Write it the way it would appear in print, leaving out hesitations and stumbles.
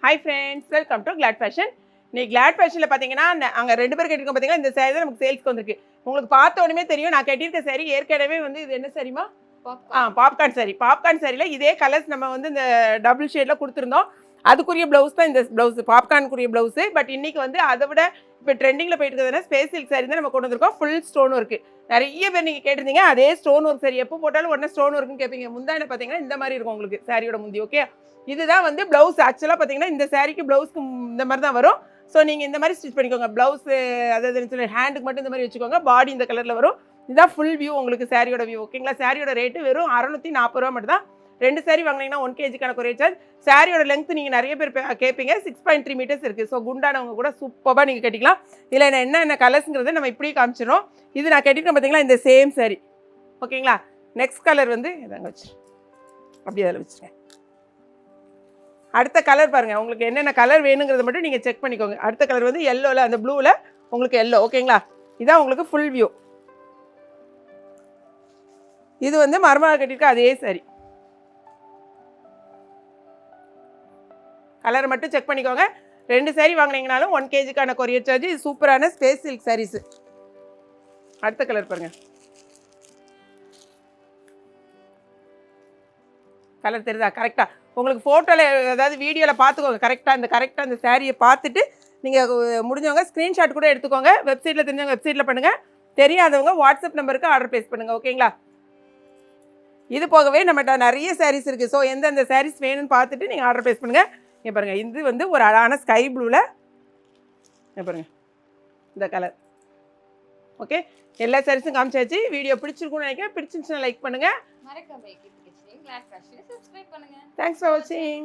Hi friends, welcome to Glad Fashion. நீ Glad Fashionல பாத்தீங்கன்னா அங்க ரெண்டு பேர் கேட்டிருக்கோம் பாத்தீங்களா இந்த saree தான் நமக்கு சேல்ஸ்க்கு வந்திருக்கு. உங்களுக்கு பார்த்த உடனே தெரியும் நான் கட்டியிருக்க saree ஏற்கனவே வந்து இது என்ன சாரிமா? Popcorn saree. பாப்கார்ன் சாரில இதே கலர்ஸ் நம்ம வந்து இந்த டபுள் ஷேட்ல கொடுத்திருந்தோம். அதுக்குரிய ப்ளவுஸ் தான் இந்த ப்ளவுஸ் பாப்கார்னுக்குரிய ப்ளவுஸ். பட் இன்னைக்கு வந்து அதை விட இப்போ ட்ரெண்டிங்ல போயிட்டு இருக்கிறதுனா ஸ்பேஸ் சில்க் saree தான் நம்ம கொண்டு வந்திருக்கோம். Full stone work. நிறைய பேர் நீங்க கேட்டிருந்தீங்க அதே ஸ்டோன் ஒர்க் saree எப்போ போட்டாலும் உடனே ஸ்டோன் ஒர்க்னு கேட்பீங்க. முந்தான பாத்தீங்கன்னா இந்த மாதிரி இருக்கும் உங்களுக்கு சாரியோட முந்தி. ஓகே, இதுதான் வந்து ப்ளவுஸ். ஆக்சுவலாக பார்த்தீங்கன்னா இந்த சாரிக்கு ப்ளவுஸ்க்கு இந்த மாதிரி தான் வரும். ஸோ நீங்கள் இந்த மாதிரி ஸ்டிச் பண்ணிக்கோங்க. ப்ளவுஸ் அதாவது சொல்லி ஹேண்டுக்கு மட்டும் இந்த மாதிரி வச்சுக்கோங்க. பாடி இந்த கலரில் வரும். இதுதான் ஃபுல் வியூ உங்களுக்கு சாரியோட வியூ. ஓகேங்களா? சாரியோட ரேட்டு வெறும் 640 ரூபா மட்டும் தான். 2 சாரி வாங்கினீங்கன்னா 1 kg கொரியர் சார்ஜ். சாரியோட லெங்க் நீங்கள் நிறைய பேர் கேட்பீங்க. 6.3 மீட்டர்ஸ் இருக்குது. ஸோ குண்டானவங்க கூட சூப்பராக நீங்கள் கட்டிக்கலாம். இதில் என்ன கலர்ஸுங்கிறத நம்ம இப்படியே காமிச்சிடும். இது நான் கட்டிருக்கேன் பார்த்தீங்களா இந்த சேம் சாரி. ஓகேங்களா? நெக்ஸ்ட் கலர் வந்து இதாங்க வச்சு அப்படியே அதில் வச்சுருக்கேன். அடுத்த கலர் பாருங்கள். உங்களுக்கு என்னென்ன கலர் வேணுங்கிறத மட்டும் நீங்கள் செக் பண்ணிக்கோங்க. அடுத்த கலர் வந்து எல்லோவில், அந்த ப்ளூவில் உங்களுக்கு எல்லோ. ஓகேங்களா? இதான் உங்களுக்கு ஃபுல் வியூ. இது வந்து மருமக கட்டியிருக்க அதே சாரி. கலர் மட்டும் செக் பண்ணிக்கோங்க. 2 சாரி வாங்கினீங்கனாலும் 1 kg கொரியர் சார்ஜ். இது சூப்பரான ஸ்பேஸ் சில்க் சாரீஸ். அடுத்த கலர் பாருங்கள். கலர் தெரியுதா? கரெக்டாக உங்களுக்கு ஃபோட்டோவில் அதாவது வீடியோவில் பார்த்துக்கோங்க. கரெக்டாக இந்த சாரியை பார்த்துட்டு நீங்கள் முடிஞ்சவங்க ஸ்க்ரீன்ஷாட் கூட எடுத்துக்கோங்க. வெப்சைட்டில் தெரிஞ்சவங்க வெப்சைட்டில் பண்ணுங்கள். தெரியாதவங்க வாட்ஸ்அப் நம்பருக்கு ஆர்டர் ப்ளேஸ் பண்ணுங்கள். ஓகேங்களா? இது போகவே நம்மகிட்ட நிறைய சாரீஸ் இருக்குது. ஸோ எந்தெந்த சாரீஸ் வேணும்னு பார்த்துட்டு நீங்கள் ஆர்டர் ப்ளேஸ் பண்ணுங்கள். இங்கே பாருங்கள், இது வந்து ஒரு அழகான ஸ்கை ப்ளூவில் பாருங்கள் இந்த கலர். ஓகே, எல்லா சாரீஸும் காமிச்சாச்சு. வீடியோ பிடிச்சிருக்குன்னு நினைக்கிறேன். பிடிச்சிருந்துச்சுன்னா லைக் பண்ணுங்கள். மறக்காம Glad Fashion subscribe பண்ணுங்க. Thanks for watching.